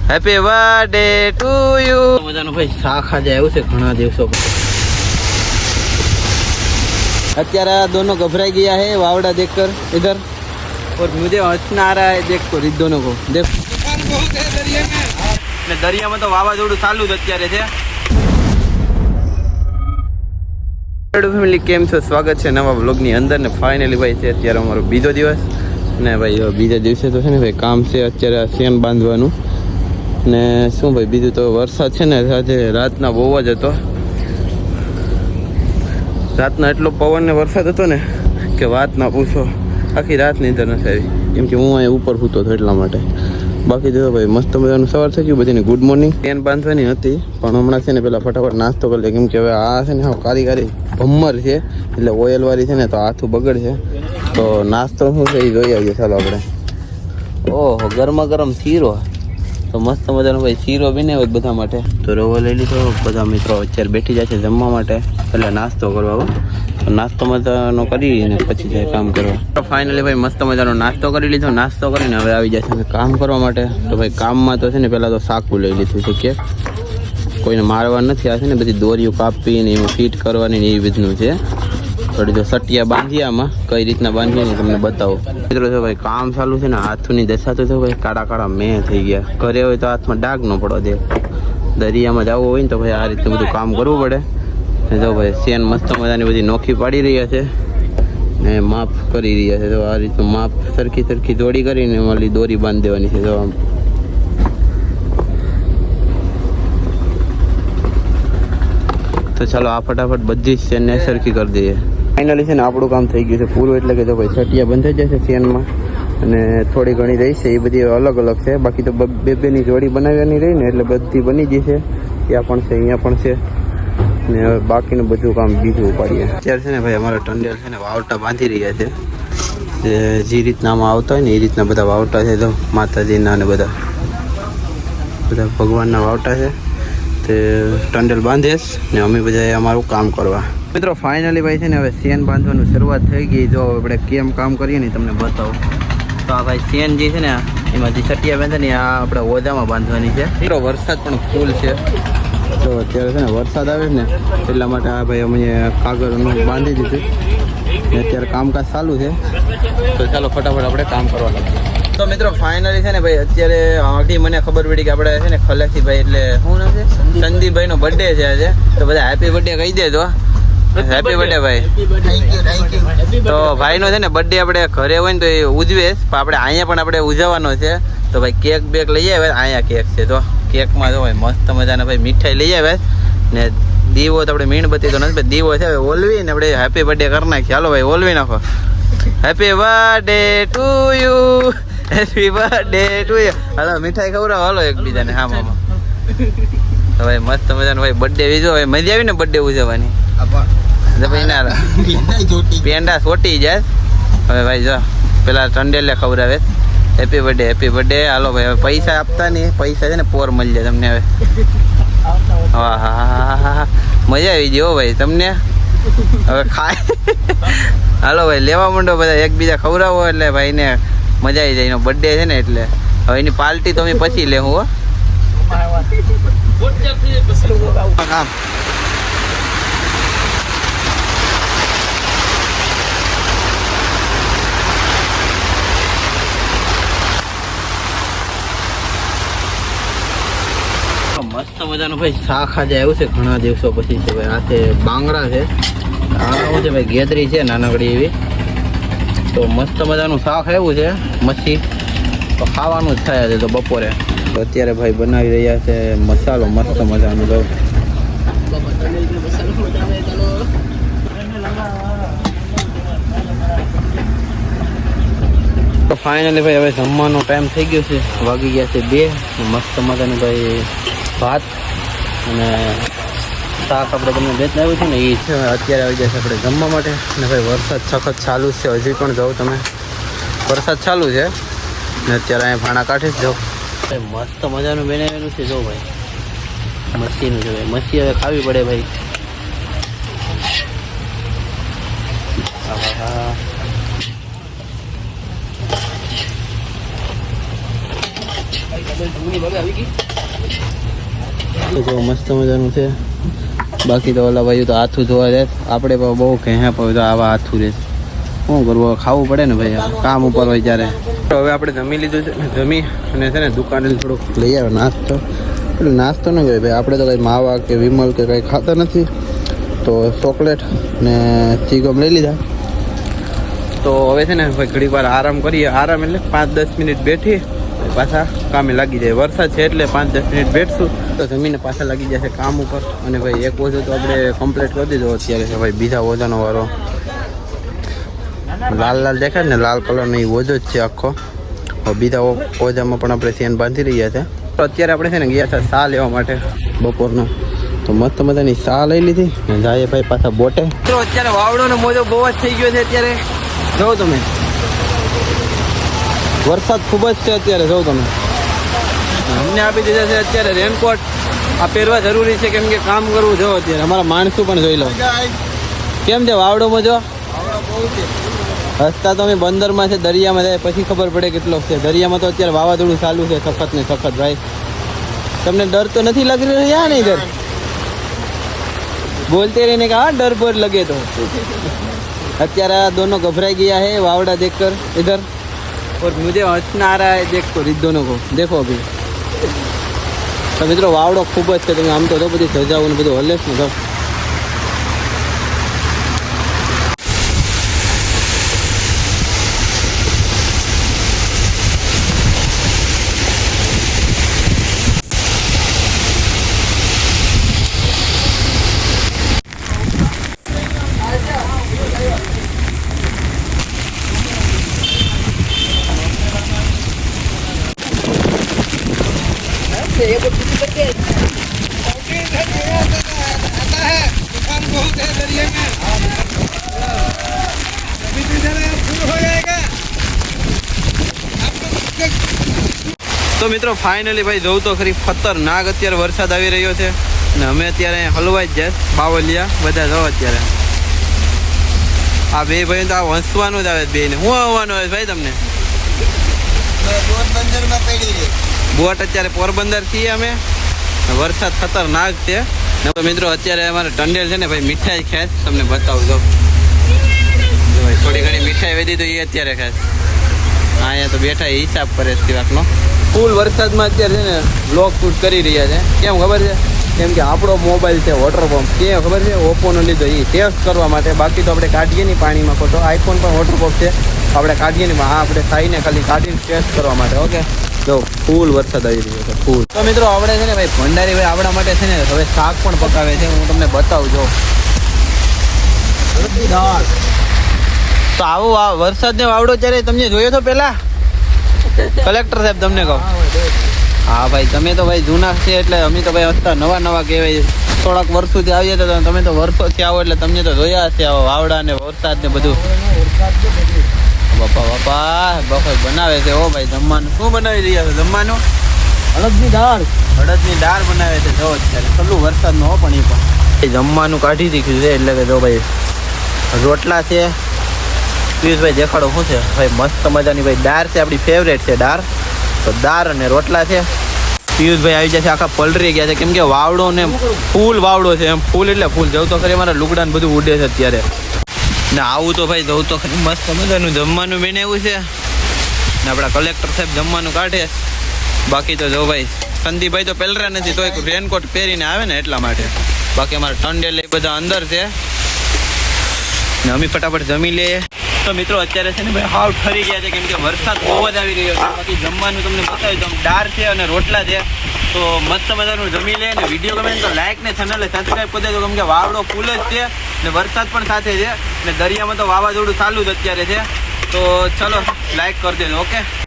Happy birthday to you. મજાનો ભાઈ શાક આજે આવ્યું છે ઘણા દિવસો પછી. અત્યારે दोनों घबराई गया है वावड़ा देखकर इधर, और मुझे हंसना आ रहा है देखो इन दोनों को. देखो दरियाમાં તો વાવાઝોડું ચાલુ જ અત્યારે છે. ફેમિલી કેમ છો, સ્વાગત છે નવા વ્લોગની અંદર. ને ફાઇનલી ભાઈ છે અત્યારે અમારો બીજો દિવસ ને ભાઈ બીજા દિવસે તો છે ને ભાઈ કામ છે અત્યારે સેન બાંધવાનું ને શું ભાઈ બીજું તો વરસાદ છે ને આજે રાતના બહુ જ હતો. રાતના એટલો પવન ને વરસાદ હતો ને કે વાત ના પૂછો, આખી રાત નીંદર નથી આવી, કેમ કે હું અહીંયા ઉપર સૂતો હતો એટલા માટે. બાકી જો ભાઈ મસ્ત મજાનું સવાર થઈ ગયું બધીને. Good morning. ટ્રેન બાંધવાની હતી પણ હમણાં છે ને પેલા ફટાફટ નાસ્તો કરી લે, કેમ કે હવે આ છે ને હા કારી ભમ્મર છે એટલે ઓઇલવાળી છે ને તો હાથું બગડશે. તો નાસ્તો શું છે એ જોઈ આવીએ ચાલો આપણે. ઓહો ગરમા ગરમ શીરો, તો મસ્ત મજાનો ભાઈ શીરો બનાવ્યો બધા માટે. તો રવો લઈ લીધો. બધા મિત્રો અત્યારે બેઠી જાય છે જમવા માટે, એટલે નાસ્તો કરવા. નાસ્તો મજાનો કરીને પછી જાય કામ કરવા. તો ફાઇનલી ભાઈ મસ્ત મજાનો નાસ્તો કરી લીધો. નાસ્તો કરીને હવે આવી જાય છે કામ કરવા માટે. તો ભાઈ કામમાં તો છે ને પહેલાં તો સાકું લઈ લીધું છે કે કોઈને મારવા નથી. આ છે ને બધી દોરીઓ કાપીને એમાં ફિટ કરવાની ને એ રીતનું છે. થોડી જો સટિયા બાંધીએ આમાં કઈ રીતના બાંધીએ ને તમને બતાવો. મિત્રો છે ભાઈ કામ ચાલુ છે ને હાથની દશા તો ભાઈ કાળા કાળા મેં થઈ ગયા. ઘરે હોય તો હાથમાં ડાઘ ન પડવા દે. દરિયામાં જવું હોય ને તો ભાઈ આ રીતનું બધું કામ કરવું પડે. જો ભાઈ સેન મસ્ત મજાની બધી નોખી પાડી રહ્યા છે ને માપ કરી રહ્યા છે. તો આ રીતનું માપ સરખી જોડી કરીને ઓલી દોરી બાંધી દેવાની છે. તો આમ તો ચાલો આ ફટાફટ બધી જ સેનને સરખી કરી દઈએ. ફાઇનલી છે ને આપણું કામ થઈ ગયું છે પૂરું. એટલે કે જો ભાઈ છટિયા બંધ થઈ જશે સેનમાં અને થોડી ઘણી રહી છે એ બધી અલગ અલગ છે. બાકી તો બેની જોડી બનાવવાની રહી ને એટલે બધી બની જશે. ત્યાં પણ છે અહીંયા પણ છે ને હવે બાકીનું બધું કામ બીજું ઉપાડીએ. અત્યારે છે ને ભાઈ અમારા ટંડેલ છે ને વાવટા બાંધી રહ્યા છે. જે રીતના આમાં આવતા હોય ને એ રીતના બધા વાવટા છે. તો માતાજીના ને બધા ભગવાનના વાવટા છે. તે ટંડેલ બાંધેશ ને અમે બધા અમારું કામ કરવા. મિત્રો ફાઇનલી ભાઈ છે ને હવે સેન બાંધવાનું શરૂઆત થઈ ગઈ. જો આપણે કેમ કામ કરીએ ને તમને બતાવો. તો આ ભાઈ સેન જે છે ને એમાંથી છટિયા બાંધે ને આ આપણે ઓજામાં બાંધવાની છે. મિત્રો વરસાદ પણ ફૂલ છે. તો અત્યારે છે ને વરસાદ આવે ને એટલા માટે આ ભાઈ અમે કાગળનું બાંધી દીધું ને અત્યારે કામકાજ ચાલુ છે. તો ચાલો ફટાફટ આપણે કામ કરવા લાગીએ. તો મિત્રો ફાઇનલી છે ને ભાઈ અત્યારે આખી મને ખબર પડી કે આપણે છે ને ખલાસીભાઈ એટલે શું નામ છે સંદીપભાઈનો બર્થડે છે આજે. તો બધા હેપી બર્થડે કહી દેજો. હેપી બર્થડે ભાઈ. તો ભાઈનો છે ને બર્થડે આપણે ઘરે હોય ને તો એ ઉજવે, પણ આપણે અહીંયા પણ આપણે ઉજવવાનો છે. તો ભાઈ કેક બેક લઈ આવે. અહીંયા કેક છે તો કેકમાં જો ભાઈ મસ્ત મજાના ભાઈ મીઠાઈ લઈ આવે ને દીવો તો આપણે મીણબત્તી તો નથી, દીવો છે ઓલવી ને આપણે હેપી બર્થડે કરી નાખીએ. હાલો ભાઈ ઓલવી નાખો. Happy birthday to you, happy birthday to you. હાલો મીઠાઈ ખવડાવો હાલો એકબીજાને. હા મામા. તો ભાઈ મસ્ત મજાનો ભાઈ બર્થડે વીજો. ભાઈ મજા આવી ને બર્થડે ઉજવવાની. પેંડા સોટી જાય. હવે ભાઈ જો પેલા ટંડેલે ખવડાવે હેપી બર્થડે હેપી બર્થડે. હાલો ભાઈ હવે પૈસા આપતા નહીં, પૈસા છે ને પોર મળી જાય તમને હવે. હા હા હા મજા આવી ગઈ હો ભાઈ તમને. હવે ખાય હાલો ભાઈ લેવા માંડો બધા એકબીજા ખવડાવો એટલે ભાઈને મજા આવી જાય. એનો બર્થડે છે ને એટલે હવે એની પાર્ટી તો અમે પછી લેવું હો. કામ મસ્ત મજાનું ભાઈ શાક આજે આવ્યું છે ઘણા દિવસો પછી છે ભાઈ. આ છે બાંગડા છે. આ છે ભાઈ ગેદરી છે નાનકડી એવી. તો મસ્ત મજાનું શાક આવ્યું છે મચ્છી. તો ખાવાનું જ થયા છે તો બપોરે. તો અત્યારે ભાઈ બનાવી રહ્યા છે મસાલો મસ્ત મજાનો. તો ફાઇનલી ભાઈ હવે જમવાનો ટાઈમ થઈ ગયો છે. વાગી ગયા છે 2. મસ્ત મજાનું ભાઈ ભાત અને શાક આપણે તમને બેચનાવ્યું છે ને એ છે. અત્યારે આવી જાય છે આપણે જમવા માટે. ને ભાઈ વરસાદ સખત ચાલુ છે હજી પણ. જાઓ તમે વરસાદ ચાલુ છે ને અત્યારે અહીંયા ભાણા કાઢી જ જાઓ. મસ્ત મજાનું બનાવેલું છે જો ભાઈ મચ્છીનું છે ભાઈ. મચ્છી હવે ખાવી પડે ભાઈ. હા તો મસ્ત મજાનું છે. બાકી તો ઓલા ભાઈ તો હાથું ધોવા જાય, આપણે બહુ કહ્યા પણ તો આવા હાથું રહે. શું કરવું, ખાવું પડે ને ભાઈ, કામ ઉપર હોય ત્યારે. તો હવે આપણે જમી લીધું છે, જમી અને છે ને દુકાને થોડુંક લઈ આવે નાસ્તો. એટલે નાસ્તો ન કહેવાય ભાઈ, આપણે તો કંઈ માવા કે વિમલ કે કંઈ ખાતા નથી. તો ચોકલેટ ને ચીગમ લઈ લીધા. તો હવે છે ને ભાઈ ઘડી વાર આરામ કરીએ. આરામ એટલે 5-10 મિનિટ બેઠી પાછા કામે લાગી જાય. વરસાદ છે એટલે 5-10 મિનિટ બેઠશું તો જમીને પાછા લાગી જશે કામ ઉપર. અને ભાઈ એક ઓજો તો આપણે કમ્પ્લીટ કરી દીધો અત્યારે. ભાઈ બીજા ઓજાનો વારો. લાલ દેખાય ને, લાલ કલરનો એ ઓજો જ છે આખો. બીજા ઓજામાં પણ આપણે સેન બાંધી રહ્યા છે. તો અત્યારે આપણે છે ને ગયા હતા સા લેવા માટે બપોરનો. તો મસ્ત મજાની સા લઈ લીધી ને જાય ભાઈ પાછા બોટે. તો અત્યારે વાવડોનો મોજો બહુ જ થઈ ગયો છે અત્યારે. જો તમે વરસાદ ખૂબ જ છે અત્યારે. જો તમે અમને આપી દીધા છે અત્યારે રેનકોટ. આ પહેરવા જરૂરી છે કેમ કે કામ કરવું. જો અત્યારે અમારા માણસો પણ જોઈ લો કેમ છે વાવડોમાં. જો રસ્તા તો અમે બંદરમાં છે, દરિયામાં જાય પછી ખબર પડે કેટલો છે. દરિયામાં તો અત્યારે વાવાઝોડું ચાલુ છે સખત ને સખત. ભાઈ તમને ડર તો નથી લાગી રહ્યો યા નહીં? ડર બોલતે રહીને કે હા ડર બર લગે. તો અત્યારે આ दोनों घबराई गया है वावड़ा देखकर इधर, और मुझे हंसना आ रहा है देख कर इन दोनों को. देखो अभी तो મિત્રો વાવડો ખૂબ જ છે. તમે આમ તો બધી સજાઓ ને બધું હલે છે ને. તો મિત્રો ફાઇનલી ભાઈ જોઉં તો ખરી ખતરનાક અત્યારે વરસાદ આવી રહ્યો છે ને અમે અત્યારે હલવાઈ જ જાય બાવલિયા બધા જાઓ. અત્યારે આ બે ભાઈ તો આ હસવાનું જ આવે બે ને. શું આવવાનું આવે ભાઈ તમને? બોટ અત્યારે પોરબંદર છીએ અમે. વરસાદ ખતરનાક છે. મિત્રો અત્યારે અમારે ટંડેલ છે ને ભાઈ મીઠાઈ ખાય, તમને બતાવું જો ભાઈ. થોડી ઘણી મીઠાઈ વેધી તો એ અત્યારે ખાય. અહીંયા તો બેઠા હિસાબ કરે છે વાકનો. ફૂલ વરસાદમાં અત્યારે છે ને બ્લોગ શૂટ કરી રહ્યા છે. કેમ ખબર છે? કેમ કે આપણો મોબાઈલ છે વોટર પંપ. કેમ ખબર છે? ઓપ્પોનો લીધો એ ટેસ્ટ કરવા માટે. બાકી તો આપણે કાઢીએ નહીં પાણીમાં ફોટો. આઈફોન પણ વોટર પંપ છે, આપણે કાઢીએ નહીં. હા આપણે ખાઈને ખાલી કાઢીને ટેસ્ટ કરવા માટે. ઓકે જો ફૂલ વરસાદ આવી રહ્યો છે ફૂલ. તો મિત્રો આપણે છે ને ભાઈ ભંડારી ભાઈ આપણા માટે છે ને હવે શાક પણ પકાવે છે. હું તમને બતાવું જો. તો આવો વરસાદને વાવડો ત્યારે તમને જોયો તો પેલા કલેક્ટર સાહેબ તમને કહો. હા ભાઈ તમે તો ભાઈ જૂના છે એટલે અમે તો ભાઈ અત્યારે નવા કહેવાય. થોડાક વર્ષોથી આવીએ તો તમે તો વર્ષોથી આવો એટલે તમને તો જોયા હશે આવો વાવડા ને વરસાદ ને બધું. બાપા બનાવે છે. ઓ ભાઈ જમવાનું શું બનાવી રહ્યા છો? જમવાનું અડદની દાળ બનાવે છે. જો અત્યારે ચાલુ વરસાદનો હો પણ એ પણ જમવાનું કાઢી દીધું છે. એટલે કે જો ભાઈ રોટલા છે. પિયુષભાઈ દેખાડો શું છે ભાઈ? મસ્ત મજાની ભાઈ દાળ છે, આપણી ફેવરેટ છે દાળ. તો દાળ અને રોટલા છે. પિયુષભાઈ આવી જશે આખા પલરી ગયા છે કેમ કે વાવડો ને ફૂલ વાવડો છે. એમ ફૂલ એટલે ફૂલ. જવું તો ખરી મારા લુગડા ને બધું ઉડે છે અત્યારે. ને આવું તો ભાઈ જવું તો ખરી મસ્ત મજાનું જમવાનું બનાવ્યું છે ને આપણા કલેક્ટર સાહેબ જમવાનું કાઢે. બાકી તો જો ભાઈ સંદીપભાઈ તો પહેલરા નથી તો એક રેનકોટ પહેરીને આવે ને એટલા માટે. બાકી અમારા ટંડેલ એ બધા અંદર છે ને અમે ફટાફટ જમી લઈએ. તો મિત્રો અત્યારે છે ને ભાઈ હાવ ઠરી ગયા છે કેમ કે વરસાદ બહુ જ આવી રહ્યો છે. બાકી જમવાનું તમને બતાવ્યું તો દાળ છે અને રોટલા છે. તો મસ્ત મજાનું જમી લે ને વિડીયો ગમે તો લાઈક ને ચેનલને સબસ્ક્રાઈબ કરી દેજો કેમ કે વાવડો ફૂલ જ છે ને વરસાદ પણ સાથે છે ને દરિયામાં તો વાવાઝોડું ચાલુ જ અત્યારે છે. તો ચલો લાઈક કરી દેજો. ઓકે.